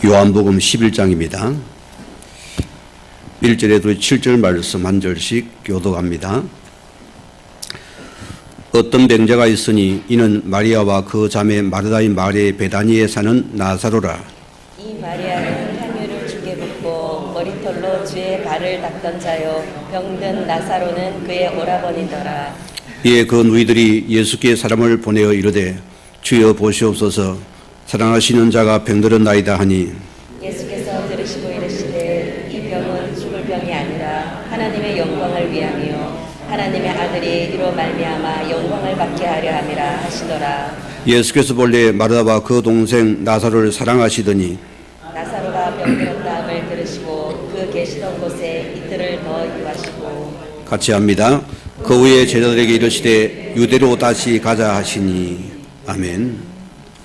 요한복음 11장입니다. 1절에도 7절 말씀 한 절씩 교독합니다. 어떤 병자가 있으니 이는 마리아와 그 자매 마르다의 마을의 베다니에 사는 나사로라. 이 마리아는 향유를 주게 붓고 머리털로 주의 발을 닦던 자요 병든 나사로는 그의 오라버니더라. 이에 그 누이들이 예수께 사람을 보내어 이르되 주여 보시옵소서 사랑하시는 자가 병들었나이다 하니 예수께서 들으시고 이르시되 이 병은 죽을 병이 아니라 하나님의 영광을 위함이요 하나님의 아들이 이로 말미암아 영광을 받게 하려 함이라 하시더라. 예수께서 본래 마르다와 그 동생 나사로를 사랑하시더니 나사로가 병들었다함을 들으시고 그 계시던 곳에 이틀을 더 유하시고 같이 합니다. 그 후에 제자들에게 이르시되 유대로 다시 가자 하시니 아멘.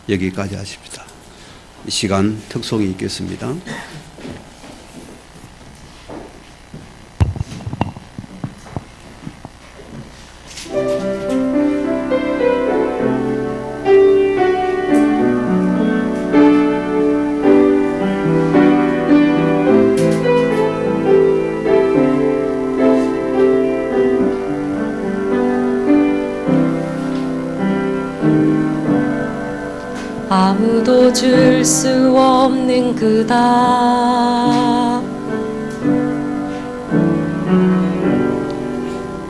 여기까지 하십니다. 이 시간 특송이 있겠습니다. 아무도 줄 수 없는 그다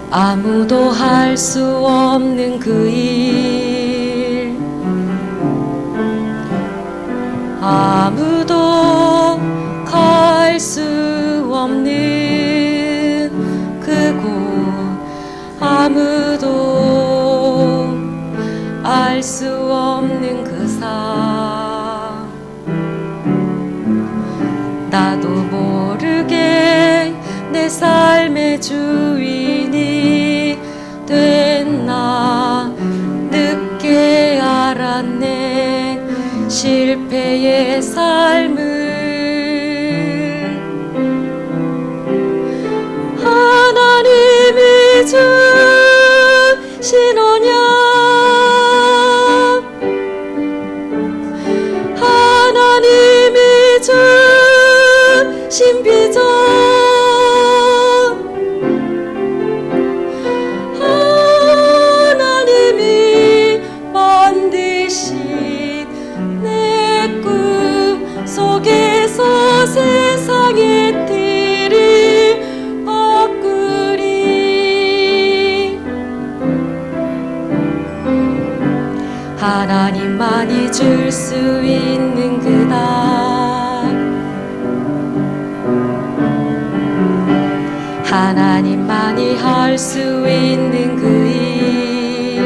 아무도 할 수 없는 그 일 아무도 갈 수 없는 그곳 아무도 알 수 없는 그 삶 나도 모르게 내 삶의 주인이 됐나 늦게 알았네 실패의 삶을 하나님이 주신 언약 하나님이 주신 비전 하나님이 만드신 내 꿈 속에서 세상의 틀을 바꾸리 하나님만이 줄 수 있는 그다 하나님만이 할 수 있는 그 일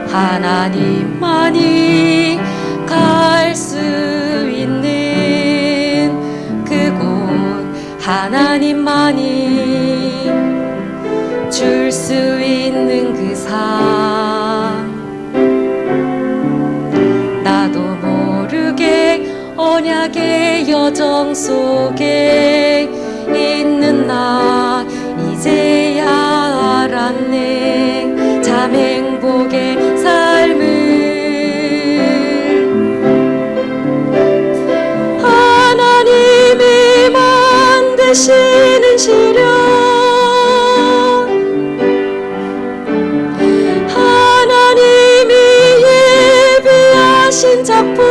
하나님만이 갈 수 있는 그곳 하나님만이 줄 수 있는 그 삶 나도 모르게 언약의 여정 속에 있는 나 이제야 알았네 참 행복의 삶을 하나님이 만드시는 시련 하나님이 예비하신 작품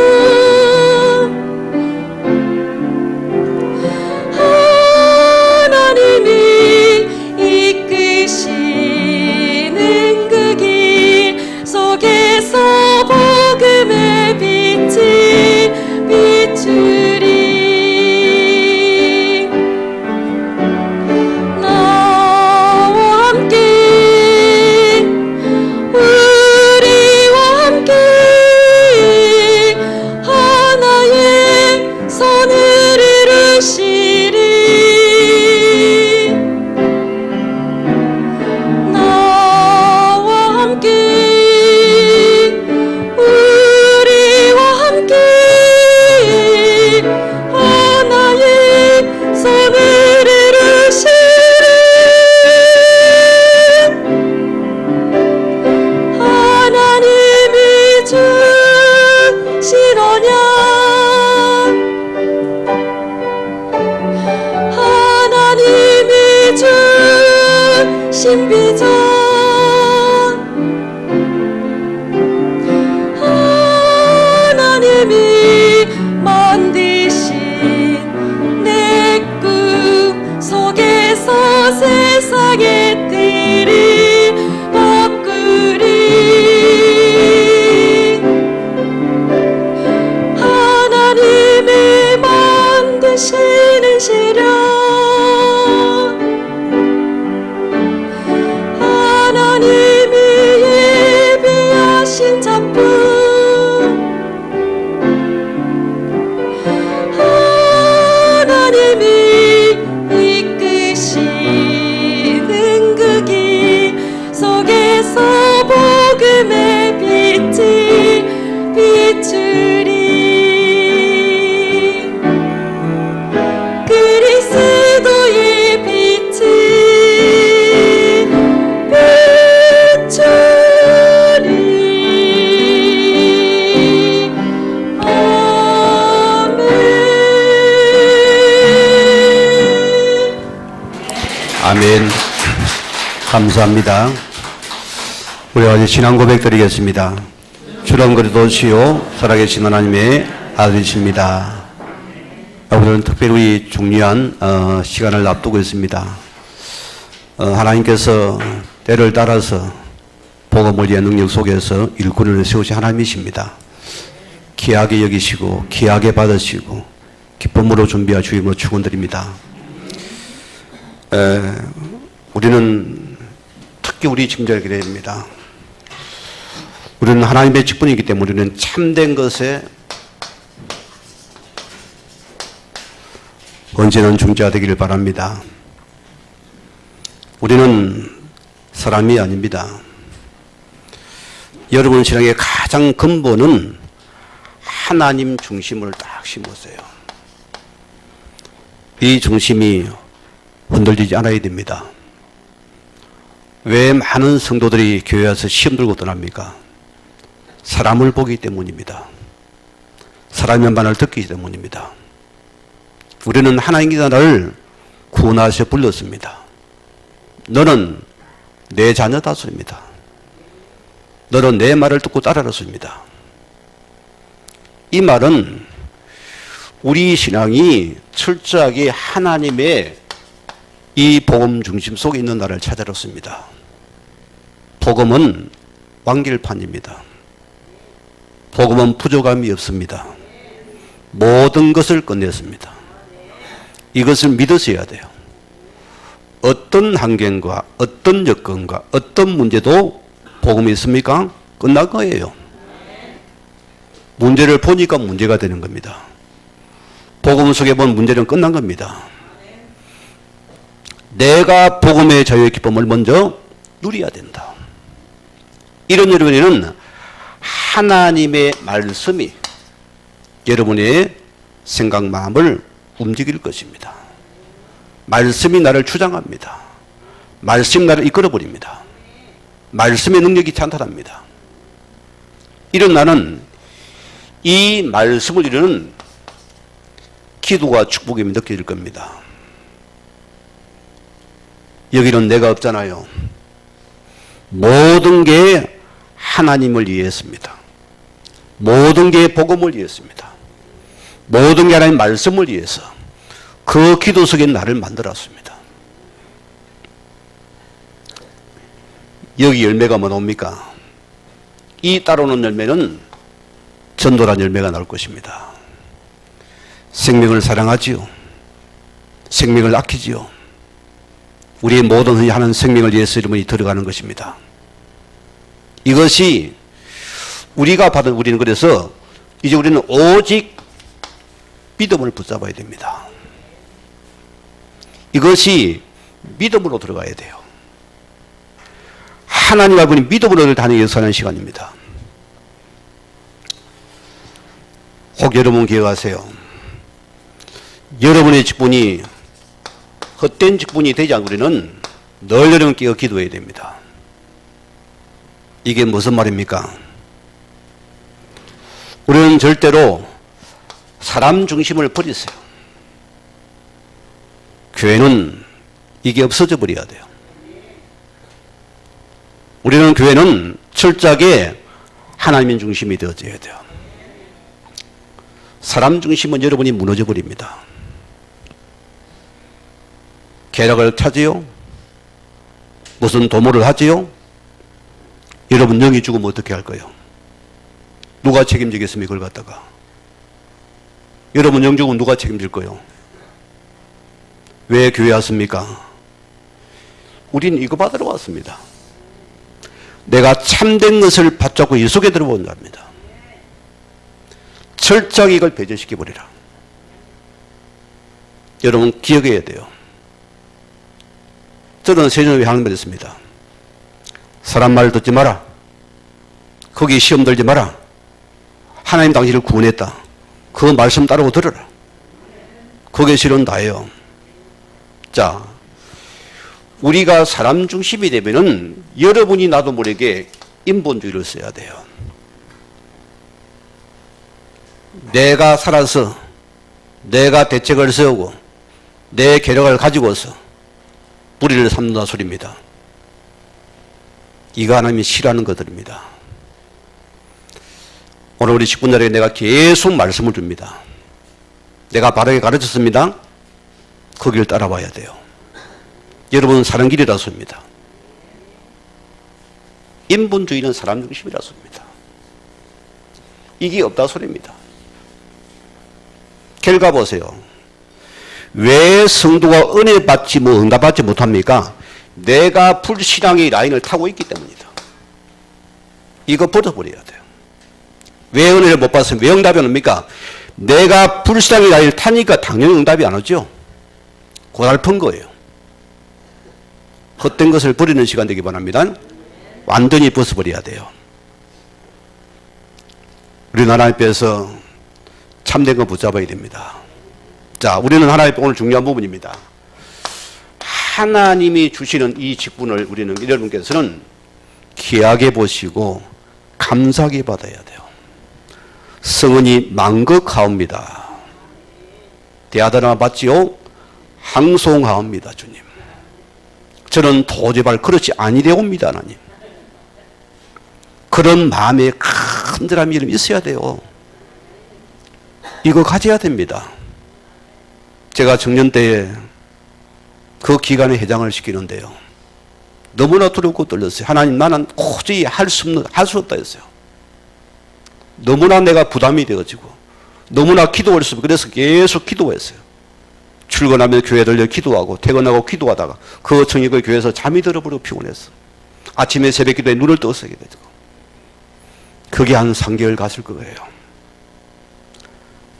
하나님이 이끄시는 그 길 속에서 복음의 빛이 비추리 나와 함께 우리와 함께 아멘. 감사합니다. 우리 어제 신앙 고백 드리겠습니다. 주는 그리도 주요 살아계신 하나님의 아들이십니다. 오늘은 특별히 중요한 시간을 앞두고 있습니다. 하나님께서 때를 따라서 복음을 위한 능력 속에서 일꾼을 세우신 하나님이십니다. 귀하게 여기시고 귀하게 받으시고 기쁨으로 준비하 주임으로 축원드립니다. 우리는 특히 우리 직분자를 기대야 됩니다. 우리는 하나님의 직분이기 때문에 우리는 참된 것에 언제는 중재가 되기를 바랍니다. 우리는 사람이 아닙니다. 여러분 신앙의 가장 근본은 하나님 중심을 딱 심으세요. 이 중심이 흔들리지 않아야 됩니다. 왜 많은 성도들이 교회 와서 시험 들고 떠납니까? 사람을 보기 때문입니다. 사람의 말을 듣기 때문입니다. 우리는 하나님이 나를 구원하셔 불렀습니다. 너는 내 자녀다 소리입니다. 너는 내 말을 듣고 따르라 소리입니다. 이 말은 우리 신앙이 철저하게 하나님의 이 복음 중심 속에 있는 나를 찾아놓습니다. 복음은 완결판입니다. 복음은 부족함이 없습니다. 모든 것을 끝냈습니다. 이것을 믿으셔야 돼요. 어떤 환경과 어떤 여건과 어떤 문제도 복음이 있습니까? 끝난 거예요. 문제를 보니까 문제가 되는 겁니다. 복음 속에 본 문제는 끝난 겁니다. 내가 복음의 자유의 기쁨을 먼저 누려야 된다. 이런 여러분에는 하나님의 말씀이 여러분의 생각, 마음을 움직일 것입니다. 말씀이 나를 주장합니다. 말씀이 나를 이끌어버립니다. 말씀의 능력이 찬탄합니다. 이런 나는 이 말씀을 이루는 기도와 축복이 느껴질 겁니다. 여기는 내가 없잖아요. 모든 게 하나님을 위해서입니다. 모든 게 복음을 위해서입니다. 모든 게 하나님 말씀을 위해서 그 기도 속에 나를 만들었습니다. 여기 열매가 뭐 나옵니까? 이 따라오는 열매는 전도란 열매가 나올 것입니다. 생명을 사랑하지요. 생명을 아끼지요. 우리의 모든 흔히 하는 생명을 위해서 여러분이 들어가는 것입니다. 이것이 우리가 받은 우리는 그래서 이제 우리는 오직 믿음을 붙잡아야 됩니다. 이것이 믿음으로 들어가야 돼요. 하나님 여러분이 믿음으로 다니기 위해서 하는 시간입니다. 혹 여러분 기억하세요. 여러분의 직분이 헛된 직분이 되지 않고 우리는 늘 여러분께 기도해야 됩니다. 이게 무슨 말입니까? 우리는 절대로 사람 중심을 버리세요. 교회는 이게 없어져 버려야 돼요. 우리는 교회는 철저하게 하나님 중심이 되어져야 돼요. 사람 중심은 여러분이 무너져 버립니다. 계략을 찾지요? 무슨 도모를 하지요? 여러분 영이 죽으면 어떻게 할 거예요? 누가 책임지겠습니까? 그걸 갖다가. 여러분 영 죽으면 누가 책임질 거예요? 왜 교회 왔습니까? 우린 이거 받으러 왔습니다. 내가 참된 것을 받잡고 이 속에 들어온 겁니다. 철저하게 이걸 배제시켜버리라. 여러분 기억해야 돼요. 저는 세전에 하는 말 있습니다. 사람 말 듣지 마라. 거기 시험 들지 마라. 하나님 당신을 구원했다. 그 말씀 따르고 들어라. 그게 실은 다예요. 자, 우리가 사람 중심이 되면은 여러분이 나도 모르게 인본주의를 써야 돼요. 내가 살아서 내가 대책을 세우고 내 계략을 가지고서 뿌리를 삼는다 소리입니다. 이거 하나님이 싫어하는 것들입니다. 오늘 우리 직분자에게 내가 계속 말씀을 줍니다. 내가 바르게 가르쳤습니다. 그 길을 따라와야 돼요. 여러분은 사는 길이라서입니다. 인본주의는 사람 중심이라서입니다. 이게 없다 소리입니다. 결과 보세요. 왜 성도가 은혜 받지 응답받지 못합니까? 내가 불신앙의 라인을 타고 있기 때문이다. 이거 버려버려야 돼요. 왜 은혜를 못 받았으면 왜 응답이 안 옵니까? 내가 불신앙의 라인을 타니까 당연히 응답이 안 오죠. 고달픈 거예요. 헛된 것을 버리는 시간 되기 바랍니다. 완전히 벗어버려야 돼요. 우리는 하나님 앞에서 참된 거 붙잡아야 됩니다. 자, 우리는 하나님 오늘 중요한 부분입니다. 하나님이 주시는 이 직분을 우리는 여러분께서는 귀하게 보시고 감사하게 받아야 돼요. 성은이 만극하옵니다. 대하다나 받지요? 항송하옵니다. 주님. 저는 도저히 그렇지 아니되옵니다. 하나님. 그런 마음에 간절함이 있어야 돼요. 이거 가져야 됩니다. 제가 청년 때에 그 기간에 회장을 시키는데요. 너무나 두렵고 떨렸어요. 하나님, 나는 도저히 할 수 없다 했어요. 너무나 내가 부담이 되어지고 너무나 기도할 수 없고 그래서 계속 기도했어요. 출근하면 교회 들려 기도하고 퇴근하고 기도하다가 그 청년의 교회에서 잠이 들어버리고 피곤했어. 아침에 새벽 기도에 눈을 떠서 하게 되고 그게 한 3개월 갔을 거예요.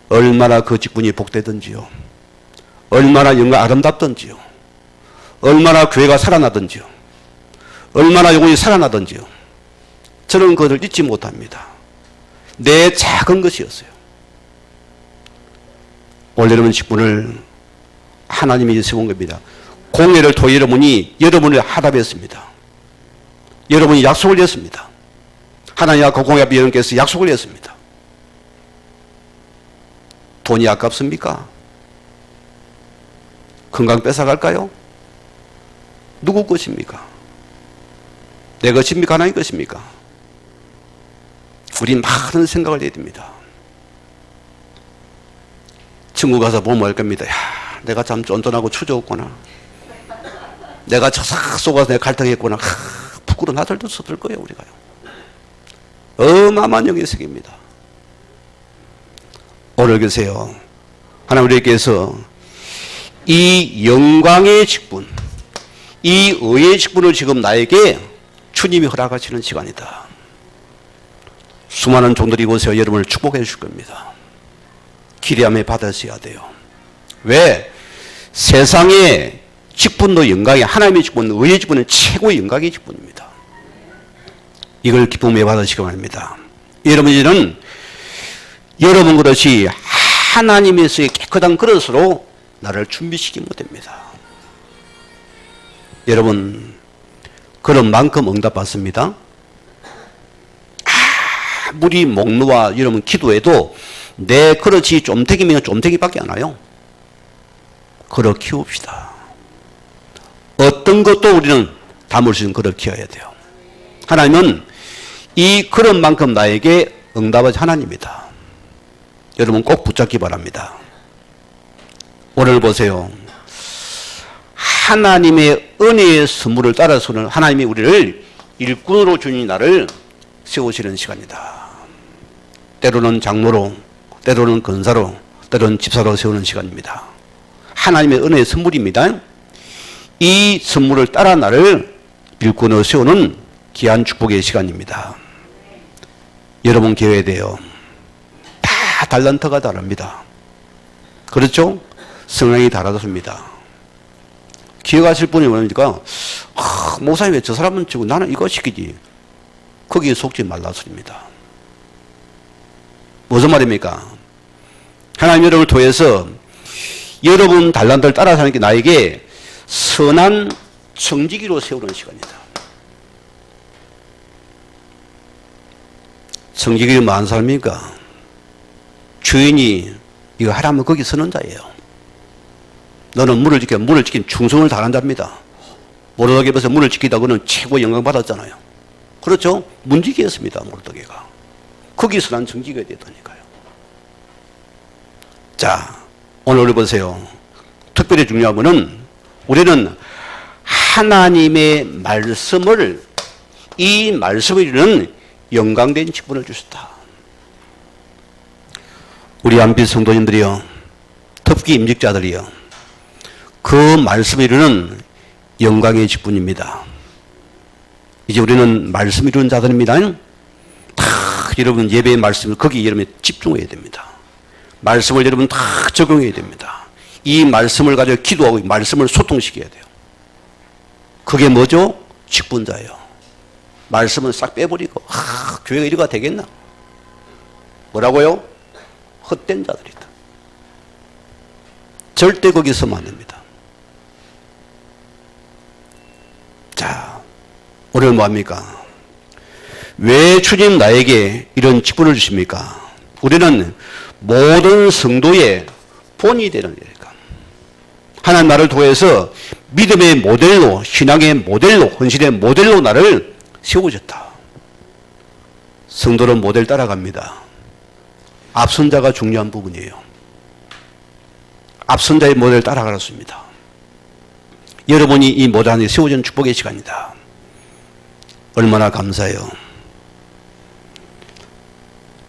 얼마나 그 직분이 복되든지요. 얼마나 영광 아름답든지요. 얼마나 교회가 살아나든지요. 얼마나 영혼이 살아나든지요. 저는 그것을 잊지 못합니다. 내 작은 것이었어요. 오늘 여러분 직분을 하나님이 세운 겁니다. 공예를 통해 여러분을 하답했습니다. 여러분이 약속을 했습니다. 하나님과 그 공예 앞에 여러분께서 약속을 했습니다. 돈이 아깝습니까? 건강 뺏어갈까요? 누구 것입니까? 내 것입니까? 하나님 것입니까? 우리 많은 생각을 해야 됩니다. 친구 가서 보면 알 겁니다. 야, 내가 참 쫀쫀하고 추저었구나. 내가 저삭 속아서 내가 갈등했구나. 부끄러운 아들도 서들 거예요, 우리가요. 어마어마한 영의 세계입니다. 오늘 계세요. 하나님 우리에게서 이 영광의 직분, 이 의의 직분을 지금 나에게 주님이 허락하시는 시간이다. 수많은 종들이 오세요. 여러분을 축복해 줄 겁니다. 기대함에 받으셔야 돼요. 왜? 세상의 직분도 영광이 하나님의 직분, 의의 직분은 최고의 영광의 직분입니다. 이걸 기쁨에 받으시기 바랍니다. 여러분 이제는 여러분 그릇이 하나님에서의 깨끗한 그릇으로 나를 준비시키면 됩니다. 여러분 그런 만큼 응답받습니다. 아무리 목놓아 여러분 기도해도 내 그릇이 쫌탱이면 쫌탱이밖에 안 와요. 그릇 키웁시다. 어떤 것도 우리는 담을 수 있는 그릇 키워야 돼요. 하나님은 이 그릇만큼 나에게 응답하신 하나님입니다. 여러분 꼭 붙잡기 바랍니다. 오늘 보세요. 하나님의 은혜의 선물을 따라서는 하나님이 우리를 일꾼으로 주님 나를 세우시는 시간이다. 때로는 장로로, 때로는 권사로, 때로는 집사로 세우는 시간입니다. 하나님의 은혜의 선물입니다. 이 선물을 따라 나를 일꾼으로 세우는 귀한 축복의 시간입니다. 여러분 교회에요. 다 달란트가 다릅니다. 그렇죠? 성향이 다르습니다. 기억하실 분이 뭐니까 목사님 왜 저 사람은 지고 나는 이거 시키지. 거기에 속지 말라 소리입니다. 무슨 말입니까? 하나님 여러분을 통해서 여러분 달란트를 따라 사는 게 나에게 선한 청지기로 세우는 시간이다. 청지기는 뭐한 사람입니까? 주인이 이거 하라면 거기 서는 자예요. 너는 물을 지키면 충성을 다하는 자입니다. 모르드게에서 문을 지키다 그는 최고 영광 받았잖아요. 그렇죠? 문지기였습니다. 모르드게가. 거기서 난 정직이 됐다니까요. 자, 오늘 우리 보세요. 특별히 중요한 것은 우리는 하나님의 말씀을, 이 말씀을 이루는 영광된 직분을 주셨다. 우리 안빛 성도님들이요, 특히 임직자들이요, 그 말씀을 이루는 영광의 직분입니다. 이제 우리는 말씀 이루는 자들입니다. 다 여러분 예배의 말씀을 거기 여러분이 집중해야 됩니다. 말씀을 여러분 다 적용해야 됩니다. 이 말씀을 가지고 기도하고 말씀을 소통시켜야 돼요. 그게 뭐죠? 직분자예요. 말씀을 싹 빼버리고 교회가 이래가 되겠나? 뭐라고요? 헛된 자들이다. 절대 거기 서면 안 됩니다. 자, 오늘 뭐합니까? 왜 주님 나에게 이런 직분을 주십니까? 우리는 모든 성도의 본이 되는 일이니까. 하나님 나를 통해서 믿음의 모델로, 신앙의 모델로, 헌신의 모델로 나를 세우셨다. 성도는 모델 따라갑니다. 앞선 자가 중요한 부분이에요. 앞선 자의 모델 따라가겠습니다. 여러분이 이 모델 안에 세워진 축복의 시간이다. 얼마나 감사해요.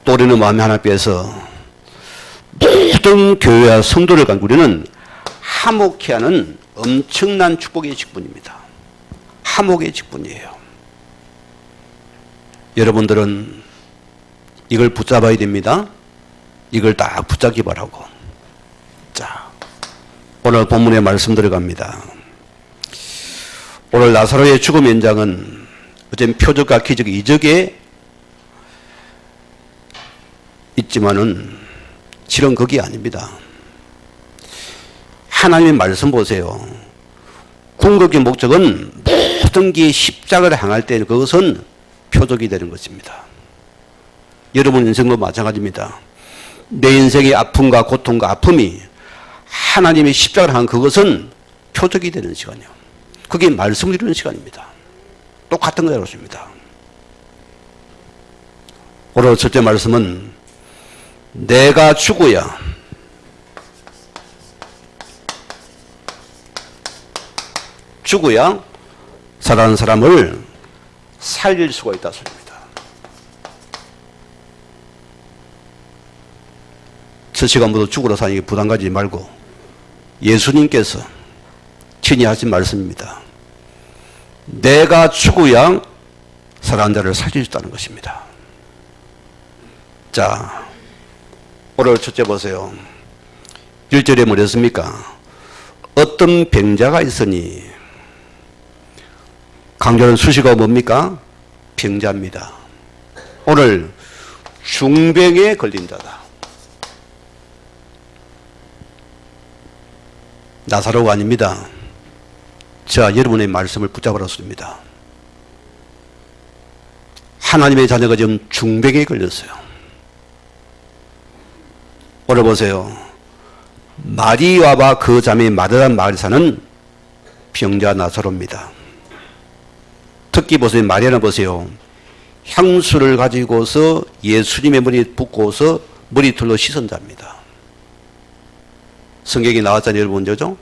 또 우리는 마음의 하나님께서 모든 교회와 성도를 갖고 우리는 화목케 하는 엄청난 축복의 직분입니다. 화목의 직분이에요. 여러분들은 이걸 붙잡아야 됩니다. 이걸 딱 붙잡기 바라고. 자, 오늘 본문의 말씀 들어갑니다. 오늘 나사로의 죽음 현장은 어쨌든 표적과 기적, 이적에 있지만은 실은 그게 아닙니다. 하나님의 말씀 보세요. 궁극의 목적은 모든 게 십자가를 향할 때 그것은 표적이 되는 것입니다. 여러분 인생도 마찬가지입니다. 내 인생의 아픔과 고통과 아픔이 하나님의 십자가를 향한 그것은 표적이 되는 시간이요. 그게 말씀을 이루는 시간입니다. 똑같은 거라고 했습니다. 오늘 첫째 말씀은 내가 죽어야 살아가는 사람을 살릴 수가 있다 소리입니다. 첫 시간부터 죽으러 사는 게 부담 가지지 말고 예수님께서 친히 하신 말씀입니다. 내가 죽어야 살아가는 자를 살릴 수 있다는 것입니다. 자, 오늘 첫째 보세요. 1절에 뭐랬습니까? 어떤 병자가 있으니, 강조하는 수식어가 뭡니까? 병자입니다. 오늘 중병에 걸린 자다. 나사로가 아닙니다. 자, 여러분의 말씀을 붙잡아놨습니다. 하나님의 자녀가 지금 중병에 걸렸어요. 오늘 보세요. 마리아와 그 자매 마르단 마을에 사는 병자 나사로입니다. 특히 보세요. 마리아는 보세요. 향수를 가지고서 예수님의 머리에 붓고서 머리털로 씻은 자입니다. 성경에 나왔잖아요. 여러분, 그죠?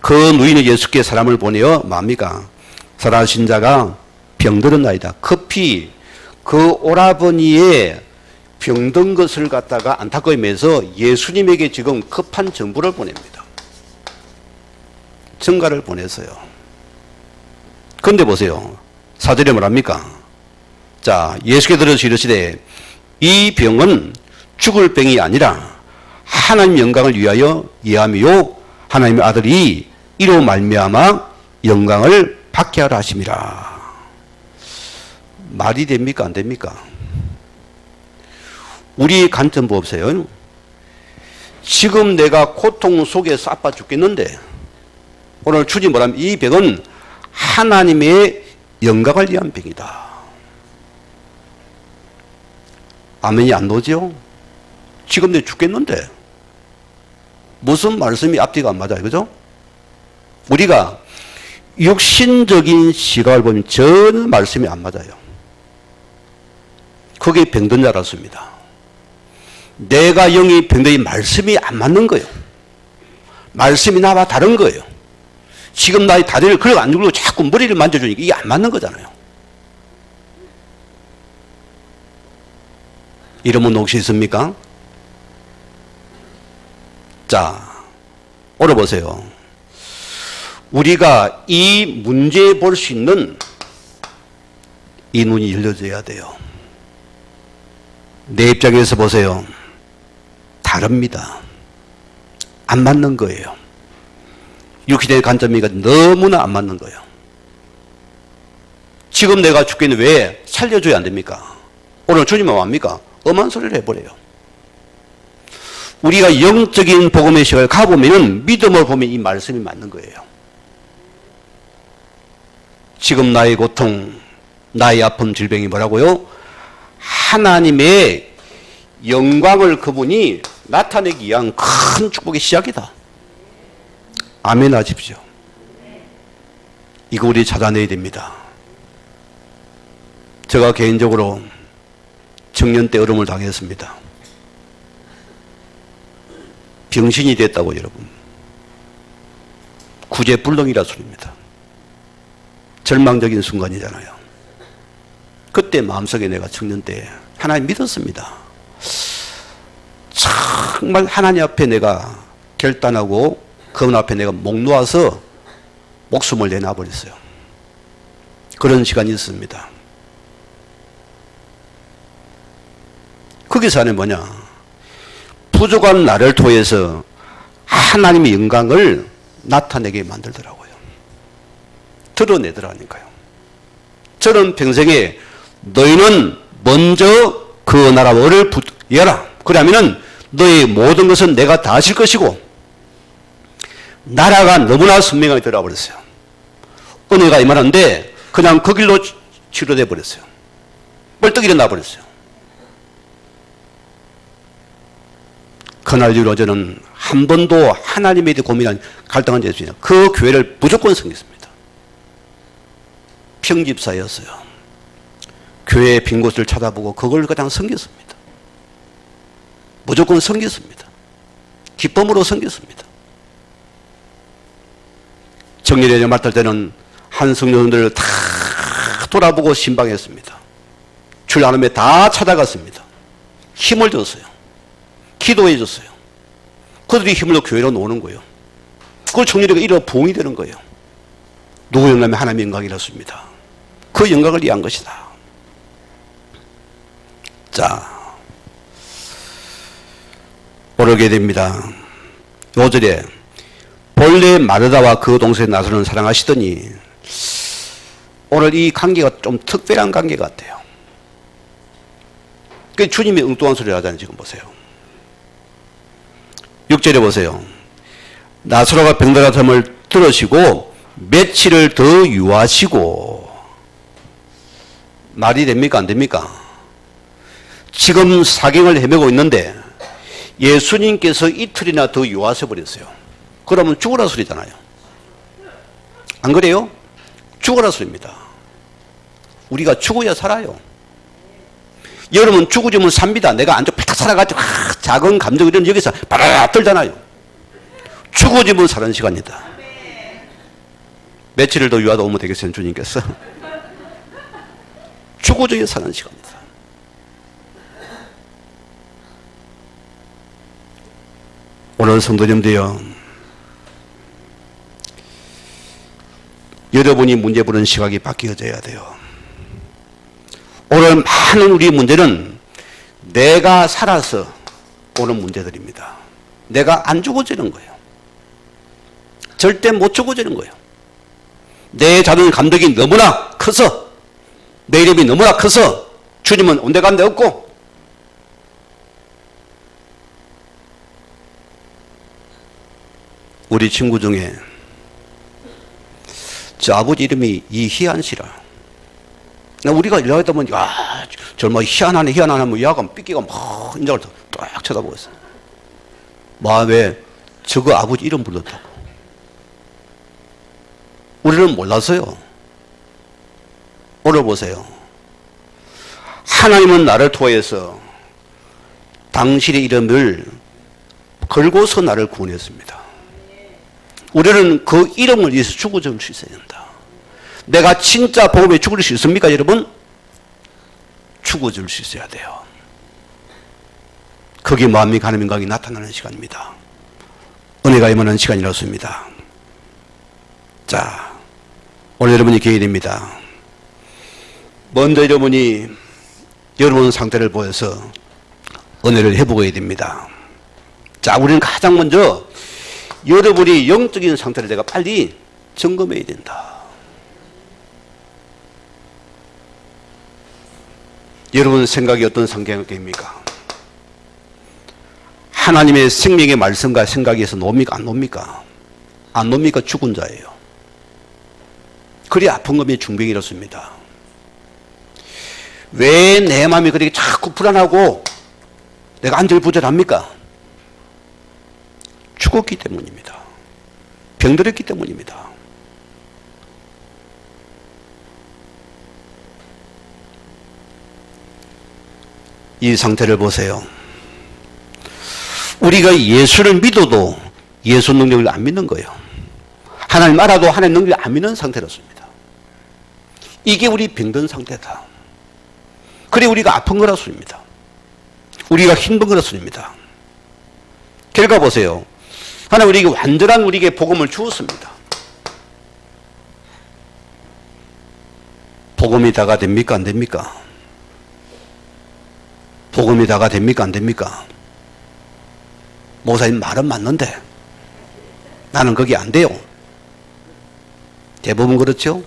그 누이는 예수께 사람을 보내어 뭡니까? 살아신 자가 병들었나이다. 급히 그 오라버니의 병든 것을 갖다가 안타까워하면서 예수님에게 지금 급한 정보를 보냅니다. 전가를 보냈어요. 그런데 보세요. 4절에 뭐랍니까? 자, 예수께 들어서 이르시되 이 병은 죽을 병이 아니라 하나님 영광을 위하여 예함이요 하나님의 아들이 이로 말미암아 영광을 받게 하라 하심이라. 말이 됩니까? 안 됩니까? 우리 관점 보세요. 지금 내가 고통 속에서 아파 죽겠는데 오늘 주님 뭐라면 이 병은 하나님의 영광을 위한 병이다. 아멘이 안 나오죠? 지금 내가 죽겠는데 무슨 말씀이 앞뒤가 안 맞아요. 그죠? 우리가 육신적인 시각을 보면 전혀 말씀이 안 맞아요. 그게 병든 자라습니다. 내가 영이 병든이 말씀이 안 맞는 거예요. 말씀이 나와 다른 거예요. 지금 나의 다리를 그렇게 안 누르고 자꾸 머리를 만져주니까 이게 안 맞는 거잖아요. 이러면 혹시 있습니까? 자, 오래 보세요. 우리가 이 문제에 볼 수 있는 이 눈이 열려져야 돼요. 내 입장에서 보세요. 다릅니다. 안 맞는 거예요. 육신의 관점이니까 너무나 안 맞는 거예요. 지금 내가 죽겠는데 왜 살려줘야 안 됩니까? 오늘 주님은 뭐합니까? 엄한 소리를 해버려요. 우리가 영적인 복음의 시각을 가보면 믿음을 보면 이 말씀이 맞는 거예요. 지금 나의 고통, 나의 아픔, 질병이 뭐라고요? 하나님의 영광을 그분이 나타내기 위한 큰 축복의 시작이다. 아멘 하십시오. 이거 우리 찾아내야 됩니다. 제가 개인적으로 청년 때 어려움을 당했습니다. 병신이 됐다고 여러분. 구제불능이라 소리입니다. 절망적인 순간이잖아요. 그때 마음속에 내가 청년 때 하나님 믿었습니다. 정말 하나님 앞에 내가 결단하고 그분 앞에 내가 목 놓아서 목숨을 내놔버렸어요. 그런 시간이 있습니다. 거기서 하는 뭐냐? 부족한 나를 통해서 하나님의 영광을 나타내게 만들더라고요. 드러내더라니까요. 저는 평생에 너희는 먼저 그 나라를 부여라. 그러면은 너희 모든 것은 내가 다 하실 것이고 나라가 너무나 선명하게 들어버렸어요. 은혜가 이만한데 그냥 그 길로 치료돼 버렸어요. 벌떡 일어나 버렸어요. 그날 이후로 저는 한 번도 하나님에 대해 고민한 갈등한 적이 없습니다. 그 교회를 무조건 섬겼습니다. 평집사였어요. 교회의 빈 곳을 찾아보고 그걸 그냥 섬겼습니다. 무조건 섬겼습니다. 기쁨으로 섬겼습니다. 정일에 맡을 때는 한 성도들을 다 돌아보고 신방했습니다. 줄 하나님에 다 찾아갔습니다. 힘을 줬어요. 기도해 줬어요. 그들이 힘으로 교회로 오는 거예요. 그걸 청년회가 이런 부흥이 되는 거예요. 누구 영광이 하나님의 영광이었습니다. 그 영광을 위한 것이다. 자, 오르게 됩니다. 5절에 본래 마르다와 그 동생의 나선을 사랑하시더니 오늘 이 관계가 좀 특별한 관계 같아요. 그 주님이 엉뚱한 소리를 하잖아요. 지금 보세요. 6절에 보세요. 나사로가 병들었음을 들으시고 며칠을 더 유하시고 말이 됩니까? 안 됩니까? 지금 사경을 헤매고 있는데 예수님께서 이틀이나 더 유하셔 버렸어요. 그러면 죽으라 소리잖아요. 안 그래요? 죽으라 소리입니다. 우리가 죽어야 살아요. 여러분 죽으면 삽니다. 내가 안쪽 팍 살아가지고 작은 감정 이런 여기서 바라라 떨잖아요. 죽어지면 사는 시간이다. 며칠을 더 유하다 오면 되겠어요. 주님께서. 죽어져야 사는 시간이다. 오늘 성도님들요, 여러분이 문제 보는 시각이 바뀌어져야 돼요. 오늘 많은 우리 문제는 내가 살아서 오는 문제들입니다. 내가 안 죽어지는 거예요. 절대 못 죽어지는 거예요. 내 자존 감독이 너무나 커서, 내 이름이 너무나 커서 주님은 온데간데 없고, 우리 친구 중에 저 아버지 이름이 이희한 씨라. 우리가 일하다 보니까 정말 희한하네 희한하네 야가 삐끼가 막 인장을 딱 쳐다보고 있어. 마음에 저거 아버지 이름 불렀다고. 우리는 몰랐어요. 오늘 보세요. 하나님은 나를 통해서 당신의 이름을 걸고서 나를 구원했습니다. 우리는 그 이름을 위해서 죽어줄 수 있어야 된다. 내가 진짜 복음에 죽을 수 있습니까, 여러분? 죽어줄 수 있어야 돼요. 그게 뭡니까? 하나님의 영광이 나타나는 시간입니다. 은혜가 임하는 시간이었습니다. 자, 오늘 여러분이 기회입니다. 먼저 여러분이 여러분 상태를 보여서 은혜를 회복해야 됩니다. 자, 우리는 가장 먼저 여러분이 영적인 상태를 내가 빨리 점검해야 된다. 여러분 생각이 어떤 상태입니까? 하나님의 생명의 말씀과 생각에서 놉니까? 안 놉니까? 안 놉니까? 죽은 자예요. 그리 아픈 것이 중병이 이렇습니다. 왜 내 마음이 그렇게 자꾸 불안하고 내가 안절부절합니까? 죽었기 때문입니다. 병들었기 때문입니다. 이 상태를 보세요. 우리가 예수를 믿어도 예수 능력을 안 믿는 거예요. 하나님 알아도 하나님 능력을 안 믿는 상태였습니다. 이게 우리 병든 상태다. 그래 우리가 아픈 거라서입니다. 우리가 힘든 거라서입니다. 결과 보세요. 하나님 우리에게 완전한 우리에게 복음을 주었습니다. 복음이 다가 됩니까? 안 됩니까? 복음이 다가 됩니까? 안 됩니까? 목사님 말은 맞는데 나는 그게 안 돼요. 대부분 그렇죠?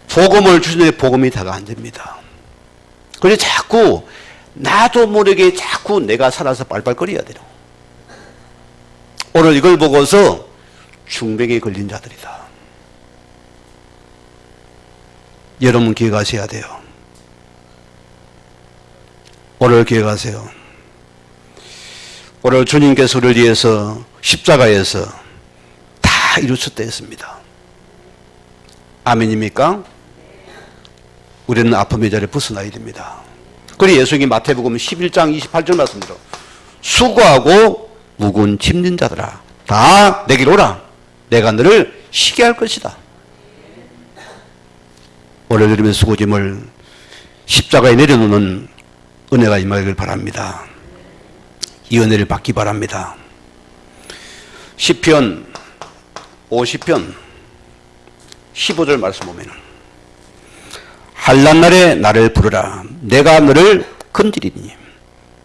복음을 주시는데 복음이 다가 안 됩니다. 그래서 자꾸 나도 모르게 자꾸 내가 살아서 빨빨거려야 돼요. 오늘 이걸 보고서 중병에 걸린 자들이다. 여러분 기억하셔야 돼요. 오늘 기억하세요. 오늘 주님께서 우리를 위해서 십자가에서 다 이루셨다 했습니다. 아멘입니까? 우리는 아픔의 자리에 벗어나야 됩니다. 그리고 예수님이 마태복음 11장 28절 말씀대로 수고하고 무거운 짐진 자들아 다 내게로 오라. 내가 너를 쉬게 할 것이다. 오늘 여러분의 수고짐을 십자가에 내려놓는 은혜가 임하기를 바랍니다. 이 은혜를 받기 바랍니다. 시편 50편 15절 말씀 보면은 한란 날에 나를 부르라. 내가 너를 건지리니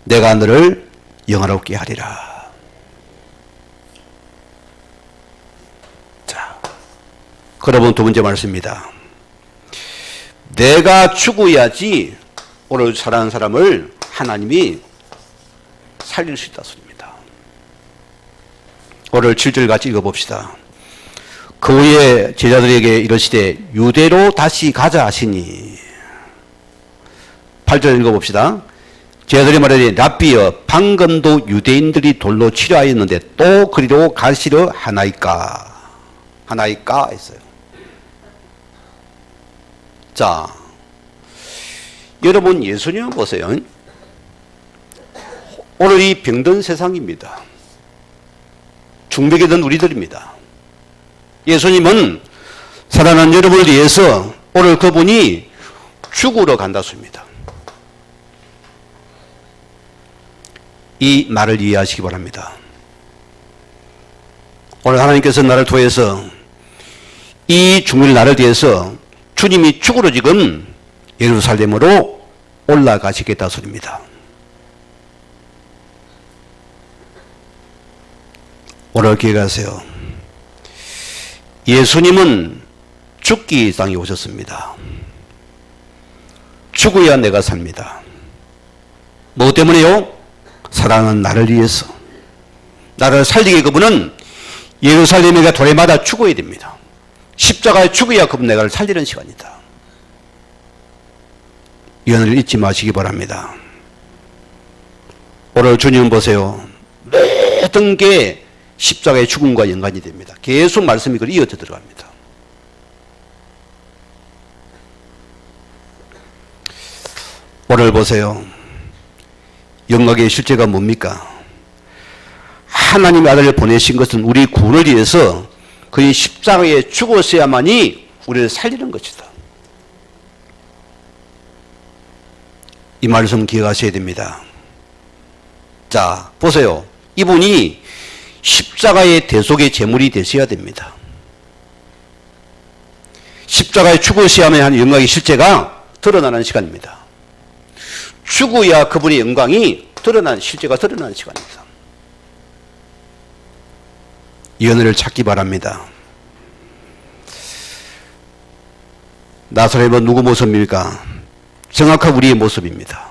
내가 너를 영화롭게 하리라. 자, 그러면 두 번째 말씀입니다. 내가 죽어야지 오늘 살아난 사람을 하나님이 살릴 수 있다 소리입니다. 오늘 7절 같이 읽어봅시다. 그 후에 제자들에게 이르시되 유대로 다시 가자 하시니 8절 읽어봅시다. 제자들이 말하되 랍비여 방금도 유대인들이 돌로 치려 하였는데 또 그리로 가시려 하나이까 했어요. 자, 여러분 예수님을 보세요. 오늘 이 병든 세상입니다. 중병에 든 우리들입니다. 예수님은 살아난 여러분을 위해서 오늘 그분이 죽으러 간다습니다. 이 말을 이해하시기 바랍니다. 오늘 하나님께서 나를 통해서 이 죽을 나를 위해서 주님이 죽으러 지금 예루살렘으로 올라가시겠다 소리입니다. 오늘 기억하세요. 예수님은 죽기 땅에 오셨습니다. 죽어야 내가 삽니다. 뭐 때문에요? 사랑하는 나를 위해서. 나를 살리게 그분은 예루살렘에 도래마다 죽어야 됩니다. 십자가에 죽어야 그분 내가 살리는 시간이다. 이 은혜를 잊지 마시기 바랍니다. 오늘 주님 보세요. 모든 게 십자가의 죽음과 연관이 됩니다. 계속 말씀이 그걸 이어져 들어갑니다. 오늘 보세요. 영광의 실제가 뭡니까? 하나님의 아들을 보내신 것은 우리 구원을 위해서 그의 십자가에 죽었어야만이 우리를 살리는 것이다. 이 말씀 기억하셔야 됩니다. 자, 보세요. 이분이 십자가의 대속의 제물이 되셔야 됩니다. 십자가에 죽으셔야만 하는 영광의 실제가 드러나는 시간입니다. 죽어야 그분의 영광이 드러나는, 실제가 드러나는 시간입니다. 이 은혜를 찾기 바랍니다. 나사렛은 누구 모습입니까? 정확한 우리의 모습입니다.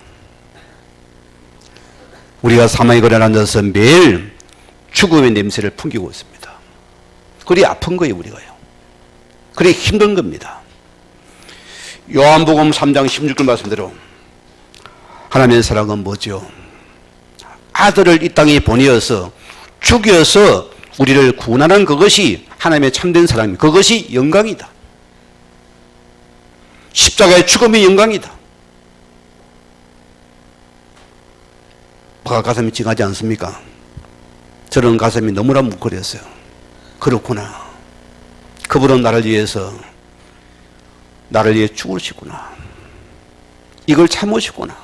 우리가 사망의 거리에 앉아서 매일 죽음의 냄새를 풍기고 있습니다. 그리 아픈 거예요, 우리가요. 그리 힘든 겁니다. 요한복음 3장 16절 말씀대로 하나님의 사랑은 뭐죠? 아들을 이 땅에 보내어서 죽여서 우리를 구원하는 그것이 하나님의 참된 사랑입니다. 그것이 영광이다. 십자가의 죽음이 영광이다. 뭐가 가슴이 찡하지 않습니까? 저런 가슴이 너무나 뭉클했어요. 그렇구나. 그분은 나를 위해서 나를 위해 죽으시구나. 이걸 참으시구나.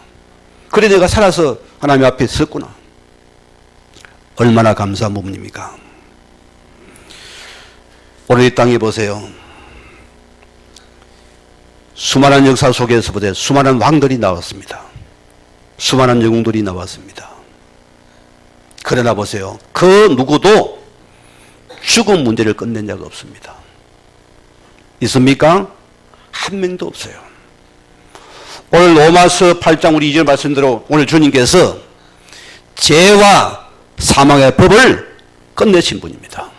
그래 내가 살아서 하나님 앞에 섰구나. 얼마나 감사한 부분입니까? 오늘 이 땅에 보세요. 수많은 역사 속에서 보세요. 수많은 왕들이 나왔습니다. 수많은 영웅들이 나왔습니다. 그러나 보세요. 그 누구도 죽음 문제를 끝낸 자가 없습니다. 있습니까? 한 명도 없어요. 오늘 로마서 8장 우리 2절 말씀대로 오늘 주님께서 죄와 사망의 법을 끝내신 분입니다.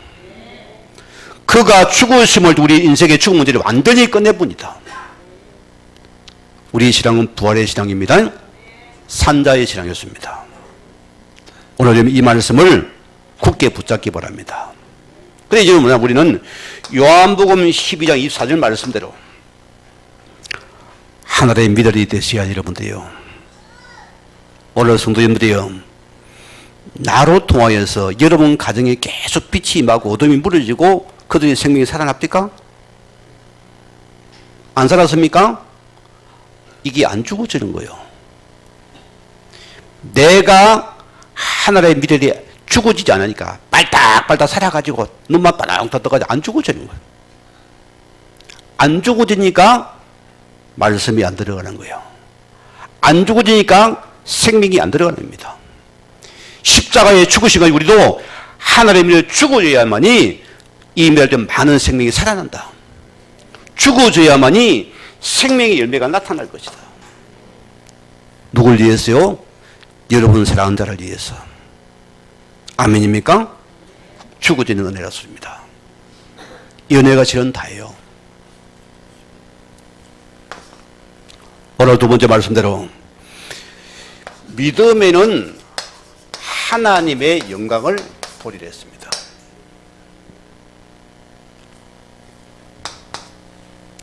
그가 죽으심을 우리 인생의 죽음 문제를 완전히 끝낸 분이다. 우리 신앙은 부활의 신앙입니다. 산자의 신앙이었습니다. 오늘 이 말씀을 굳게 붙잡기 바랍니다. 그래 이제 우리는 요한복음 12장 24절 말씀대로 하늘의 미달이 되셔야 여러분들이요. 오늘 성도님들이요. 나로 통하여서 여러분 가정에 계속 빛이 임하고 어둠이 무너지고 그들의 생명이 살아납니까? 안 살았습니까? 이게 안 죽어지는 거예요. 내가 하늘의 미래이 죽어지지 않으니까 빨딱빨딱 살아가지고 눈만 빠랑 떴다가지고 안 죽어지는 거예요. 안 죽어지니까 말씀이 안 들어가는 거예요. 안 죽어지니까 생명이 안 들어가는 겁니다. 십자가에 죽으신 건 우리도 하늘의 미래에 죽어져야만이 이 미래에 많은 생명이 살아난다. 죽어져야만이 생명의 열매가 나타날 것이다. 누굴 위해서요? 여러분 사랑하는 자를 위해서. 아멘입니까? 죽어지는 은혜라습니다. 이 은혜가 실은 다예요. 오늘 두 번째 말씀대로 믿음에는 하나님의 영광을 보리라 했습니다.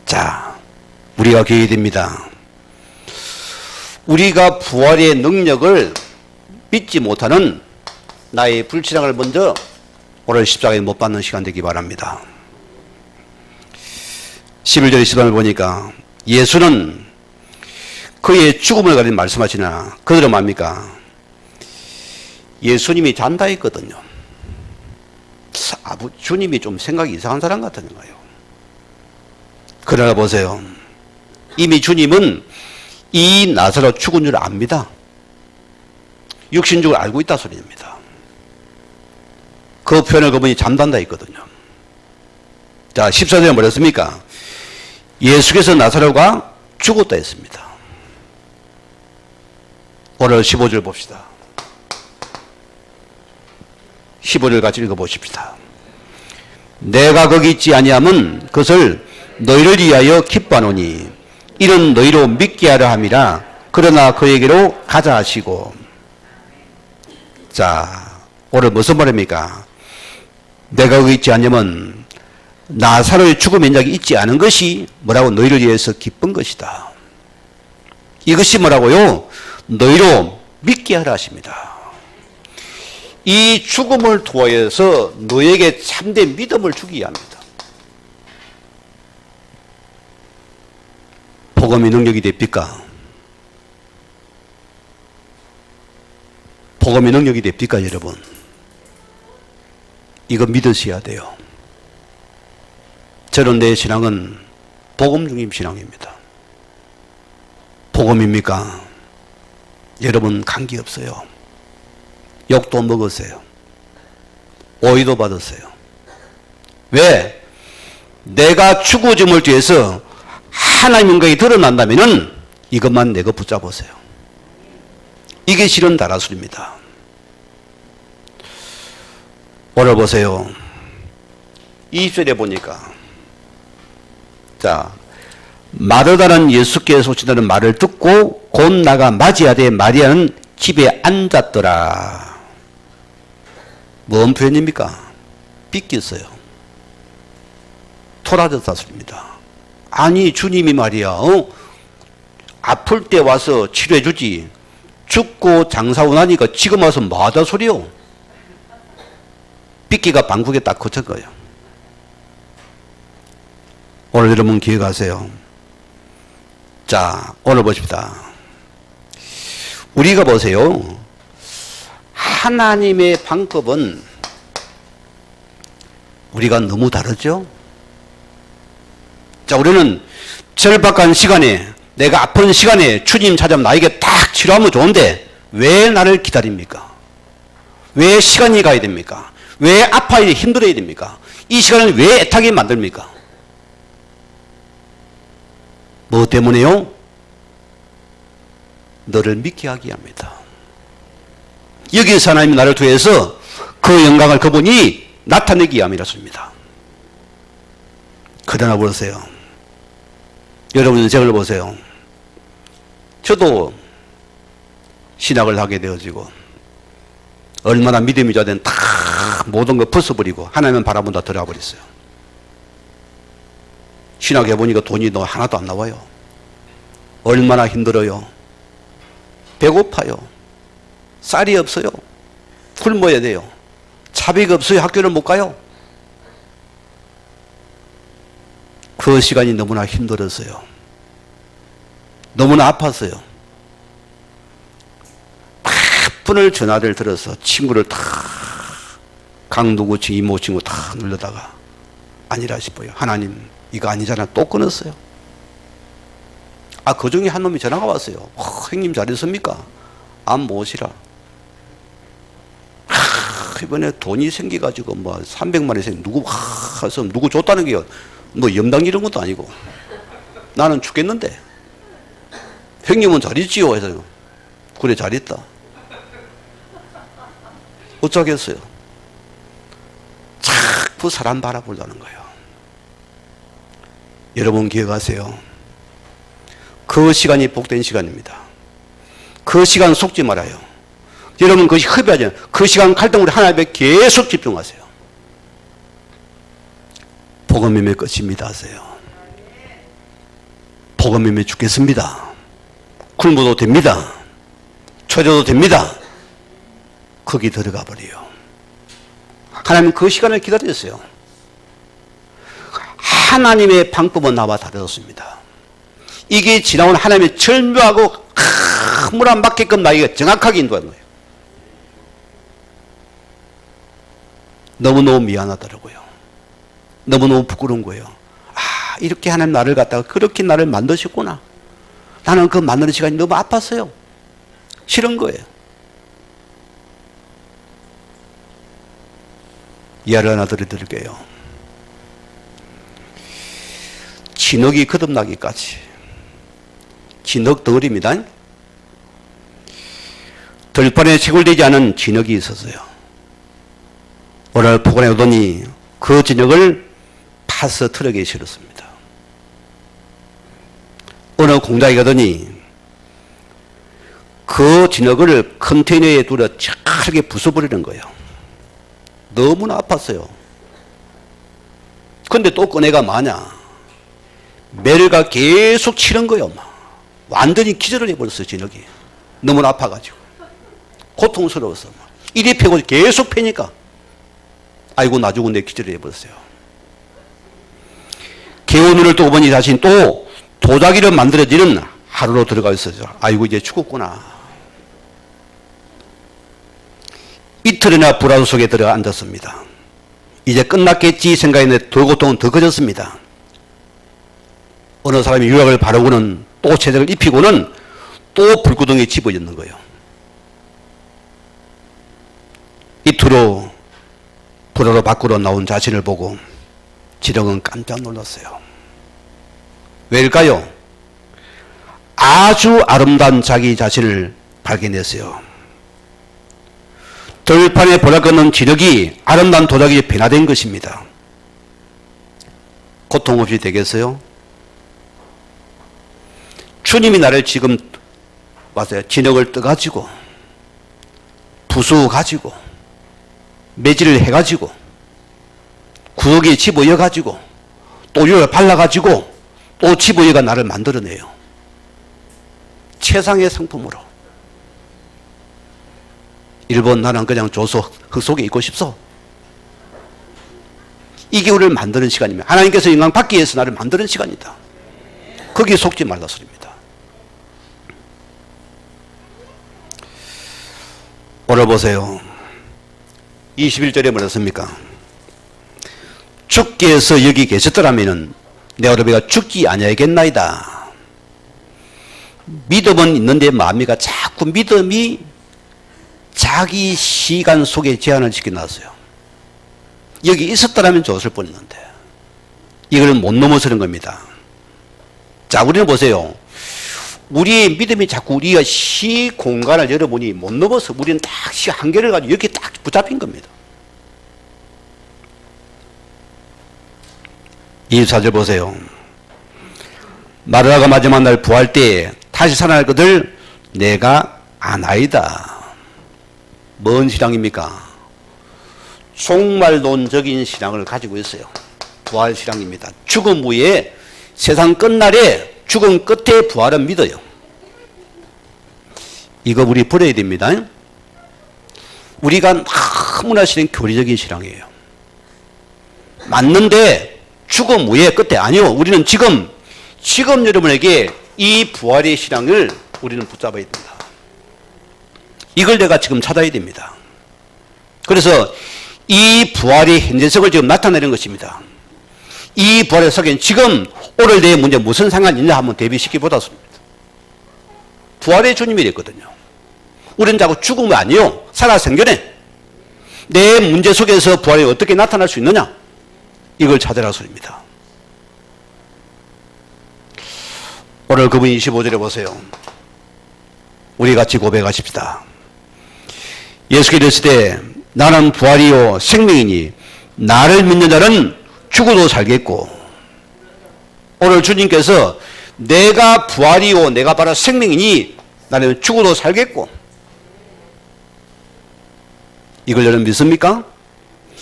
자, 우리가 기억해야 됩니다. 우리가 부활의 능력을 믿지 못하는 나의 불신앙을 먼저 오늘 십자가에 못 받는 시간 되기 바랍니다. 11절의 시간을 보니까 예수는 그의 죽음을 가지고 말씀하시나 그들은 뭡니까? 예수님이 잔다 했거든요. 주님이 좀 생각이 이상한 사람 같은 거예요. 그러나 보세요. 이미 주님은 이 나사로 죽은 줄 압니다. 육신적으로 알고 있다 소리입니다. 그 표현을 그분이 잠단다 했거든요. 자, 14절에 뭐랬습니까? 예수께서 나사로가 죽었다 했습니다. 오늘 15절 봅시다. 15절 같이 읽어보십시다. 내가 거기 있지 아니함은 그것을 너희를 위하여 기뻐하노니 이는 너희로 믿게 하려 함이라. 그러나 그에게로 가자 하시고. 자, 오늘 무슨 말입니까? 내가 거기 있지 않으면 나사로의 죽음 현장이 있지 않은 것이 뭐라고 너희를 위해서 기쁜 것이다. 이것이 뭐라고요? 너희로 믿게 하라 하십니다. 이 죽음을 통하여서 너에게 참된 믿음을 주기 합니다. 복음이 능력이 됩니까? 복음이 능력이 됩니까, 여러분? 이거 믿으셔야 돼요. 저는 내 신앙은 복음 중심 신앙입니다. 복음입니까? 여러분 관계 없어요. 욕도 먹었어요. 오해도 받았어요. 왜? 내가 죽어짐을 뒤에서 하나님 영광이 드러난다면은 이것만 내가 붙잡으세요. 이게 실은 다라술입니다. 오늘 보세요. 20절에 보니까 자, 마르다는 예수께서 오신다는 말을 듣고 곧 나가 맞이하되 마리아는 집에 앉았더라. 뭔 표현입니까? 삐꼈어요. 토라졌다 소리입니다. 아니 주님이 말이야 아플 때 와서 치료해 주지 죽고 장사하고 나니까 지금 와서 뭐하다 소리요? 삐끼가 방국에 딱 거친 거예요. 오늘 여러분 기억하세요. 자, 오늘 보십시다. 우리가 보세요. 하나님의 방법은 우리가 너무 다르죠? 자, 우리는 절박한 시간에, 내가 아픈 시간에 주님 찾아오면 나에게 딱 치료하면 좋은데 왜 나를 기다립니까? 왜 시간이 가야 됩니까? 왜 아파야 힘들어야 됩니까? 이 시간을 왜 애타게 만듭니까? 뭐 때문에요? 너를 믿게 하기 합니다. 여기서 하나님이 나를 통해서 그 영광을 그분이 나타내기 위함이라습니다. 그러나 보세요. 여러분 인생을 보세요. 저도 신학을 하게 되어지고 얼마나 믿음이 좋아된 다 모든 거 벗어버리고 하나님은 바라본다 들어가 버렸어요. 신학해 보니까 돈이 하나도 안 나와요. 얼마나 힘들어요. 배고파요. 쌀이 없어요. 굶어야 돼요. 자비가 없어요. 학교를 못 가요. 그 시간이 너무나 힘들었어요. 너무나 아팠어요. 분을 전화를 들어서 친구를 다 강누구 이모 친구 다 눌러다가 아니라 싶어요. 하나님 이거 아니잖아. 또 끊었어요. 그 중에 한 놈이 전화가 왔어요. 형님 잘했습니까? 안 모시라. 이번에 돈이 생겨가지고 300만 원이 누구 줬다는 게 염당 이런 것도 아니고 나는 죽겠는데 형님은 잘했지요. 해서 그래 잘했다. 어쩌겠어요. 자꾸 사람 바라보려는 거예요. 여러분 기억하세요. 그 시간이 복된 시간입니다. 그 시간 속지 말아요. 여러분 그것이 흡입하지 않아요. 그 시간 갈등으로 하나님에 계속 집중하세요. 복음임의 끝입니다 하세요. 복음임에 죽겠습니다. 굶어도 됩니다. 초조도 됩니다. 거기 들어가 버려요. 하나님은 그 시간을 기다렸어요. 하나님의 방법은 나와 다르습니다. 이게 지나온 하나님의 절묘하고 물 안 맞게끔 나에게 정확하게 인도하는 거예요. 너무너무 미안하더라고요. 너무너무 부끄러운 거예요. 이렇게 하나님 나를 갖다가 그렇게 나를 만드셨구나. 나는 그 만드는 시간이 너무 아팠어요. 싫은 거예요. 이야를 하나 드릴게요. 진흙이 거듭나기까지. 진흙 덩어리입니다. 들판에 채굴되지 않은 진흙이 있었어요. 오늘 포근에 오더니 그 진흙을 파서 트럭에 실었습니다. 어느 공장에 가더니 그 진흙을 컨테이너에 둘러 차게 부숴버리는 거예요. 너무나 아팠어요. 근데 또 꺼내가 마냐? 매를가 계속 치는 거예요. 완전히 기절을 해버렸어요. 진혁이. 너무 아파가지고. 고통스러워서. 이리 패고 계속 패니까. 아이고 나 죽은 내 기절을 해버렸어요. 개운 눈을 뜨고 보니 자신 또 도자기를 만들어지는 하루로 들어가 있었죠. 아이고 이제 죽었구나. 이틀이나 불안 속에 들어가 앉았습니다. 이제 끝났겠지 생각했는데 더 고통은 더 커졌습니다. 어느 사람이 유약을 바르고는 또 채색을 입히고는 또 불구덩이에 집어넣는 거예요. 이틀 후 불화로 밖으로 나온 자신을 보고 지령은 깜짝 놀랐어요. 왜일까요? 아주 아름다운 자기 자신을 발견했어요. 들판에 보라꺼는 지력이 아름다운 도자기에 변화된 것입니다. 고통 없이 되겠어요? 주님이 나를 지금 맞아요. 진흙을 떠가지고 부수가지고 매질을 해가지고 구역에 집어여가지고 또 유를 발라가지고 또 집어여가 나를 만들어내요. 최상의 상품으로. 일본 나는 그냥 조소 흙 속에 있고 싶소. 이게 우리를 만드는 시간입니다. 하나님께서 인간 받기 위해서 나를 만드는 시간이다. 거기에 속지 말라 소리입니다. 오늘 보세요. 21절에 뭐라 씁니까? 주께서 여기 계셨더라면 내 어려비가 죽지 아니하겠나이다. 믿음은 있는데 마음이가 자꾸 믿음이 자기 시간 속에 제한을 시켜놨어요. 여기 있었더라면 좋았을 뻔했는데 이걸 못 넘어서는 겁니다. 자, 우리는 보세요. 우리의 믿음이 자꾸 우리가 시 공간을 열어보니 못 넘어서 우리는 딱 시 한계를 가지고 이렇게 딱 붙잡힌 겁니다. 24절 보세요. 마르다가 마지막 날 부활 때 다시 살아날 것을 내가 아나이다. 뭔 신앙입니까? 종말론적인 신앙을 가지고 있어요. 부활 신앙입니다. 죽음 후에 세상 끝날에 죽음 끝에 부활을 믿어요. 이거 우리 버려야 됩니다. 우리가 너무나 싫은 교리적인 신앙이에요. 맞는데 죽음 후에 끝에 아니요. 우리는 지금 여러분에게 이 부활의 신앙을 우리는 붙잡아야 됩니다. 이걸 내가 지금 찾아야 됩니다. 그래서 이 부활의 현재성을 지금 나타내는 것입니다. 이 부활의 속엔 지금 오늘 내 문제 무슨 상관이 있냐 한번 대비시켜보았습니다. 부활의 주님이 됐거든요. 우리는 자꾸 죽음이 아니요. 살아 생전에 내 문제 속에서 부활이 어떻게 나타날 수 있느냐 이걸 찾으라 소리입니다. 오늘 그분 25절에 보세요. 우리 같이 고백하십시다. 예수께서 이르시되 나는 부활이요 생명이니 나를 믿는 자는 죽어도 살겠고. 오늘 주님께서 내가 부활이요 내가 바로 생명이니 나는 죽어도 살겠고. 이걸 여러분 믿습니까?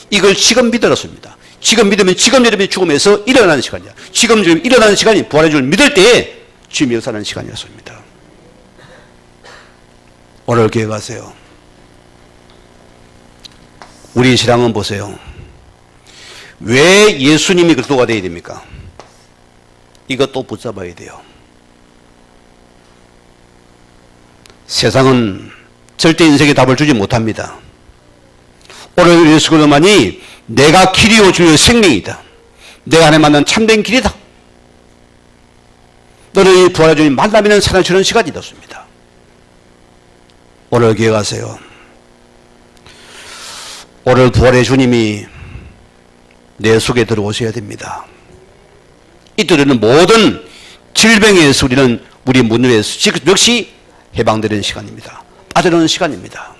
이걸 지금 믿으라습니다. 지금 믿으면 지금 여러분이 죽음에서 일어나는 시간이야. 지금 일어나는 시간이 부활의 주를 믿을 때에 주님이 역사하는 시간이었습니다. 오늘 기억하세요. 우리 신앙은 보세요. 왜 예수님이 그리스도가 되어야 됩니까? 이것도 붙잡아야 돼요. 세상은 절대 인생에 답을 주지 못합니다. 오늘 예수 그리스도만이 내가 길이요 주요 생명이다. 내가 하나님 만난 참된 길이다. 너는 이 부활의 주님 만나면 살아주는 시간이 됐습니다. 오늘 기억하세요. 오늘 부활의 주님이 내 속에 들어오셔야 됩니다. 이때는 모든 질병에서 우리는 우리 문제에서 역시 해방되는 시간입니다. 빠져나오는 시간입니다.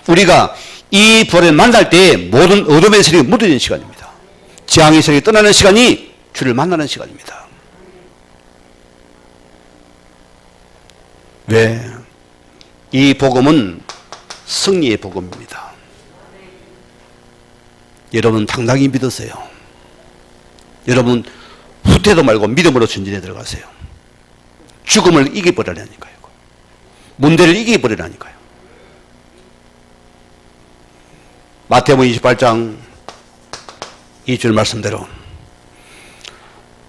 우리가 이 부활을 만날 때 모든 어둠의 세력이 무뎌지는 시간입니다. 재앙의 세력이 떠나는 시간이 주를 만나는 시간입니다. 왜? 이 복음은 승리의 복음입니다. 여러분 당당히 믿으세요. 여러분 후퇴도 말고 믿음으로 전진해 들어가세요. 죽음을 이겨버리라니까요. 문제를 이겨버리라니까요. 마태복음 28장 2절 말씀대로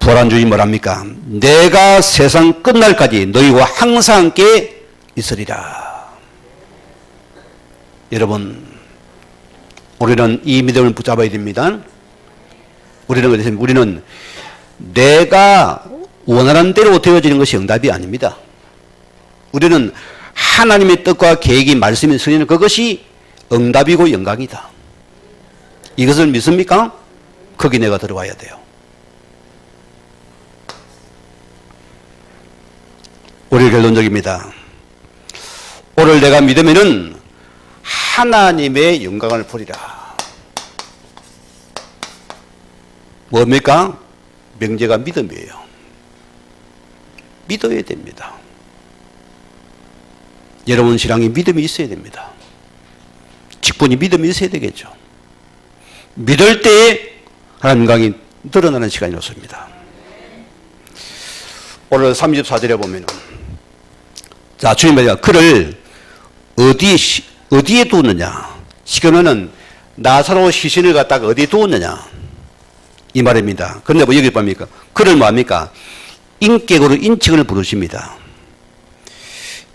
부활한 주님 뭐랍니까? 내가 세상 끝날까지 너희와 항상 함께 있으리라. 여러분, 우리는 이 믿음을 붙잡아야 됩니다. 우리는 내가 원하는 대로 되어지는 것이 응답이 아닙니다. 우리는 하나님의 뜻과 계획이 말씀이 서리는 그것이 응답이고 영광이다. 이것을 믿습니까? 거기 내가 들어와야 돼요. 우리 결론적입니다. 오늘 내가 믿으면은 하나님의 영광을 보리라. 뭡니까? 명제가 믿음이에요. 믿어야 됩니다. 여러분 신앙에 믿음이 있어야 됩니다. 직분이 믿음이 있어야 되겠죠. 믿을 때에 하나님 영광이 드러나는 시간이 없습니다. 오늘 34절에 보면은 자, 주님이 그를 어디에 두었느냐? 시켜놓은 나사로 시신을 갖다가 어디에 두었느냐? 이 말입니다. 그런데 뭐 여기 뭡니까? 그를 뭐합니까? 인격으로 인칭을 부르십니다.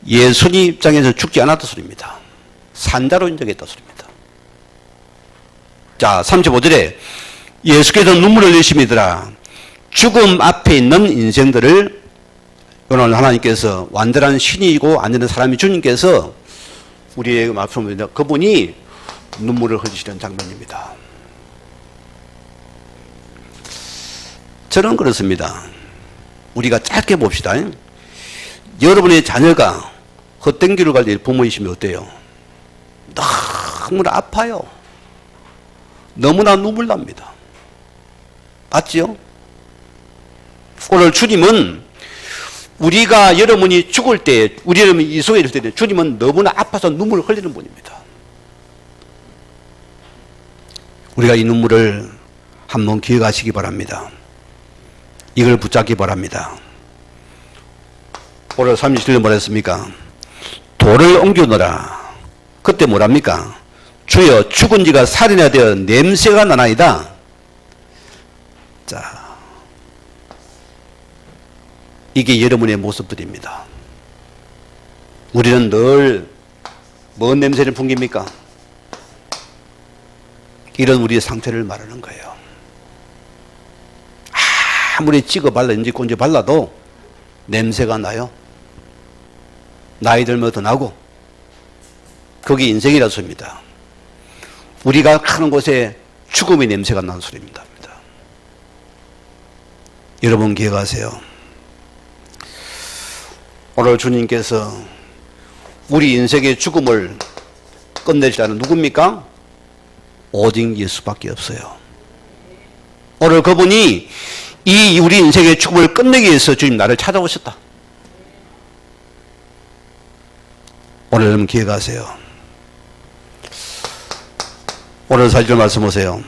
예수님 입장에서 죽지 않았다 소리입니다. 산자로 인정했다 소리입니다. 자, 35절에 예수께서 눈물을 흘리심이더라. 죽음 앞에 있는 인생들을 오늘 하나님께서 완전한 신이고 완전한 사람이 주님께서 우리에게 말씀합니다. 그분이 눈물을 흘리시는 장면입니다. 저는 그렇습니다. 우리가 짧게 봅시다. 여러분의 자녀가 헛된 길을 갈 때 부모이시면 어때요? 너무나 아파요. 너무나 눈물 납니다. 맞지요? 오늘 주님은 우리가 여러분이 죽을 때, 우리 여러분이 이 속에 있을 때 주님은 너무나 아파서 눈물을 흘리는 분입니다. 우리가 이 눈물을 한번 기억하시기 바랍니다. 이걸 붙잡기 바랍니다. 오늘 37절 뭐라 했습니까? 돌을 옮겨놓으라. 그때 뭐랍니까? 주여 죽은 지가 살이나 되어 냄새가 나나이다. 자, 이게 여러분의 모습들입니다. 우리는 늘 뭔 냄새를 풍깁니까? 이런 우리의 상태를 말하는 거예요. 아무리 찍어 발라, 인지 꼰지 발라도 냄새가 나요. 나이 들면 더 나고. 그게 인생이라 소리입니다. 우리가 가는 곳에 죽음의 냄새가 나는 소리입니다. 여러분 기억하세요. 오늘 주님께서 우리 인생의 죽음을 끝내시라는 누굽니까? 오직 예수밖에 없어요. 오늘 그분이 이 우리 인생의 죽음을 끝내기 위해서 주님 나를 찾아오셨다. 오늘 여러분 기억하세요. 오늘 사절 말씀 보세요.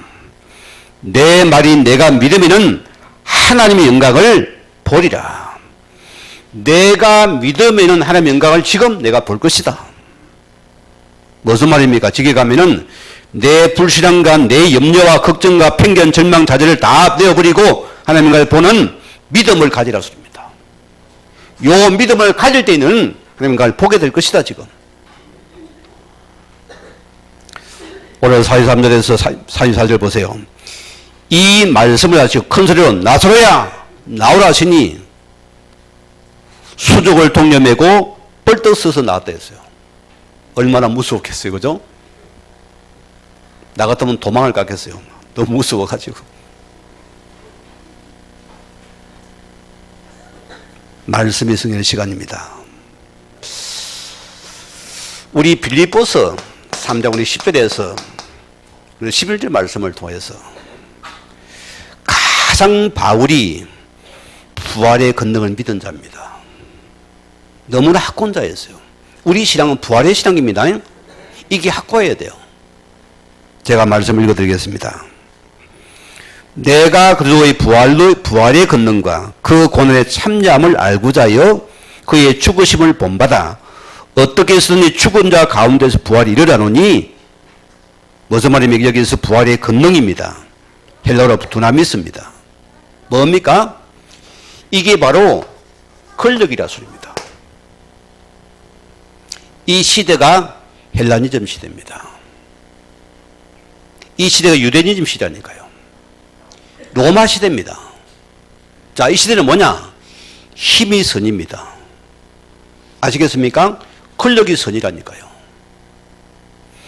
내 말이 내가 믿으면은 하나님의 영광을 보리라. 내가 믿으면은 하나님의 영광을 지금 내가 볼 것이다. 무슨 말입니까? 지게 가면은 내 불신앙과 내 염려와 걱정과 편견, 절망, 좌절을 다 내어버리고 하나님을 보는 믿음을 가지라 소리입니다. 요 믿음을 가질 때는 하나님을 보게 될 것이다 지금. 오늘 43절에서 44절 보세요. 이 말씀을 하시고 큰 소리로 나사로야 나오라 하시니 수족을 동여매고 뻘떡 서서 나왔다 했어요. 얼마나 무서웠겠어요. 그죠? 나 같으면 도망을 갔겠어요. 너무 무서워가지고. 말씀이 승리의 시간입니다. 우리 빌립보서 3장 우리 10절에서 11절 말씀을 통해서 가장 바울이 부활의 권능을 믿은 자입니다. 너무나 확고자였어요. 우리 신앙은 부활의 신앙입니다. 이게 확고해야 돼요. 제가 말씀을 읽어드리겠습니다. 내가 그리스도의 부활의 권능과 그 고난에 참여함을 알고자 하여 그의 죽으심을 본받아 어떻게 해서든지 죽은 자 가운데서 부활이 일어나노니, 무슨 말이면 여기서 부활의 권능입니다. 헬라어로 두나미스입니다. 뭡니까? 이게 바로 권력이라 소리입니다. 이 시대가 헬라니즘 시대입니다. 이 시대가 유대니즘 시대니까요. 로마 시대입니다. 자, 이 시대는 뭐냐? 힘이 선입니다. 아시겠습니까? 권력이 선이라니까요.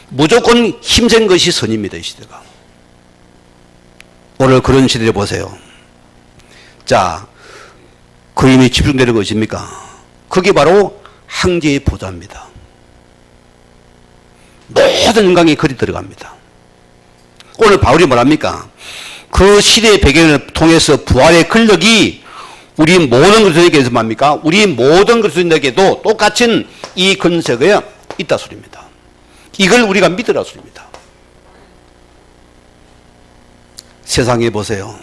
무조건 힘센 것이 선입니다, 이 시대가. 오늘 그런 시대를 보세요. 자, 그 힘이 집중되는 것입니까? 그게 바로 황제의 보좌입니다. 모든 인간이 거리 들어갑니다. 오늘 바울이 뭐랍니까? 그 시대의 배경을 통해서 부활의 권력이 우리 모든 그리스도인에게서 뭡니까? 우리 모든 그리스도인에게도 똑같은 이 권세가 있다 소리입니다. 이걸 우리가 믿으라 소리입니다. 세상에 보세요.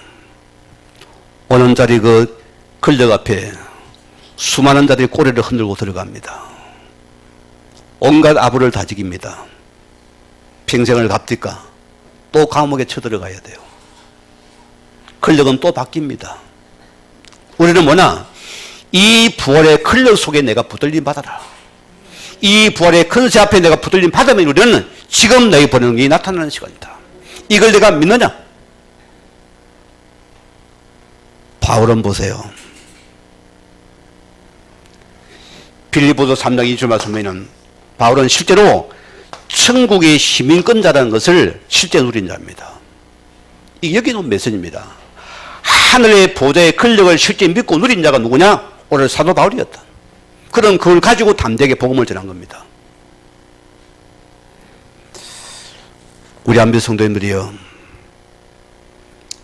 오는 자리 그 권력 앞에 수많은 자들이 꼬리를 흔들고 들어갑니다. 온갖 아부를 다지깁니다. 평생을 갚니까? 또 감옥에 쳐들어가야 돼요. 권력은 또 바뀝니다. 우리는 뭐냐? 이 부활의 권력 속에 내가 붙들림 받아라. 이 부활의 권세 앞에 내가 붙들림 받으면 우리는 지금 내게 보내는 게 나타나는 시간이다. 이걸 내가 믿느냐? 바울은 보세요. 빌립보서 3장 2절 말씀에는 바울은 실제로 천국의 시민권자라는 것을 실제 누린 자입니다. 이게 여기 놓은 메시지입니다. 하늘의 보좌의 권력을 실제 믿고 누린 자가 누구냐? 오늘 사도 바울이었다. 그런 그걸 가지고 담대하게 복음을 전한 겁니다. 우리 안비 성도님들이요,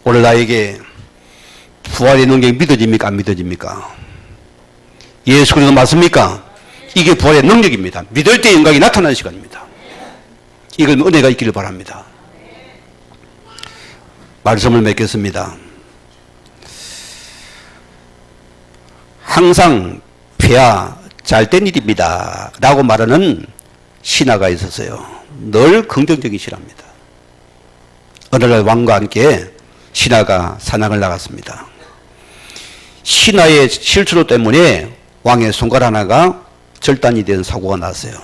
오늘 나에게 부활의 능력이 믿어집니까? 안 믿어집니까? 예수 그리스도 맞습니까? 이게 부활의 능력입니다. 믿을 때 영광이 나타나는 시간입니다. 이건 은혜가 있기를 바랍니다. 말씀을 맺겠습니다. 항상 폐하 잘된 일입니다 라고 말하는 신하가 있었어요. 늘 긍정적인 신하입니다. 어느 날 왕과 함께 신하가 사냥을 나갔습니다. 신하의 실수로 때문에 왕의 손가락 하나가 절단이 된 사고가 났어요.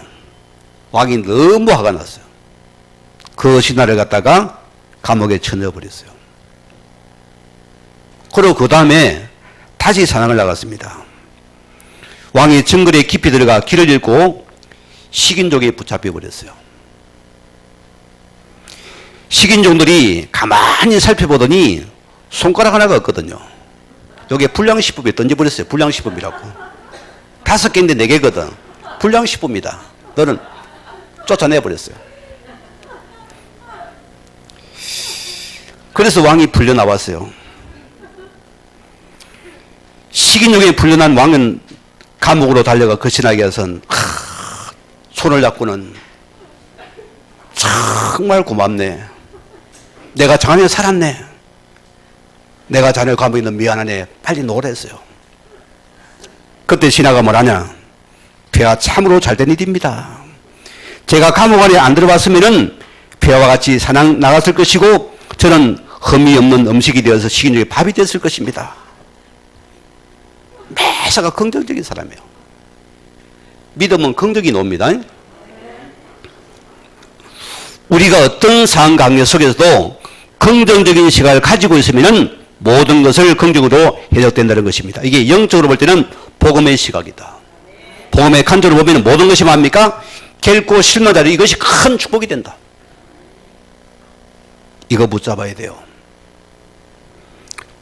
왕이 너무 화가 났어요. 그 신하를 갖다가 감옥에 쳐넣어버렸어요. 그리고 그 다음에 다시 사냥을 나갔습니다. 왕이 정글에 깊이 들어가 길을 잃고 식인종에 붙잡혀 버렸어요. 식인종들이 가만히 살펴보더니 손가락 하나가 없거든요. 여기에 불량식품에 던져버렸어요. 불량식품이라고. 5개인데 4개거든. 불량식품이다. 너는 쫓아내버렸어요. 그래서 왕이 풀려나왔어요. 식인종에 풀려난 왕은 감옥으로 달려가 그 신하에게 선 손을 잡고는 정말 고맙네. 내가 자네 살았네. 내가 자네 감옥에 있는 미안하네. 빨리 놓으라 했어요. 그때 신하가 뭐라냐? 폐하 참으로 잘된 일입니다. 제가 감옥 안에 안 들어봤으면은 폐하와 같이 사냥 나갔을 것이고 저는 흠이 없는 음식이 되어서 식인종에 밥이 됐을 것입니다. 매사가 긍정적인 사람이에요. 믿음은 긍정이 놉니다. 우리가 어떤 상황 관계 속에서도 긍정적인 시각을 가지고 있으면 모든 것을 긍정으로 해석된다는 것입니다. 이게 영적으로 볼 때는 복음의 시각이다. 복음의 관점으로 보면 모든 것이 뭡니까? 결코 실망자로 이것이 큰 축복이 된다. 이거 붙잡아야 돼요.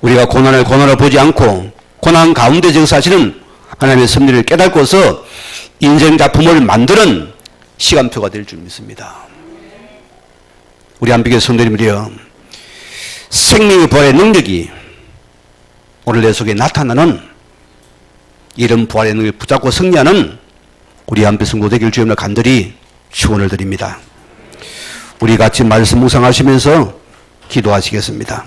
우리가 고난을 보지 않고 고난 가운데 정사하시는 하나님의 섭리를 깨닫고서 인생 작품을 만드는 시간표가 될 줄 믿습니다. 우리 안비교 성도님들이여, 생명의 부활의 능력이 오늘 내 속에 나타나는 이런 부활의 능력을 붙잡고 승리하는 우리 안비 성도 되길 주님을 간절히 축원을 드립니다. 우리 같이 말씀 묵상하시면서 기도하시겠습니다.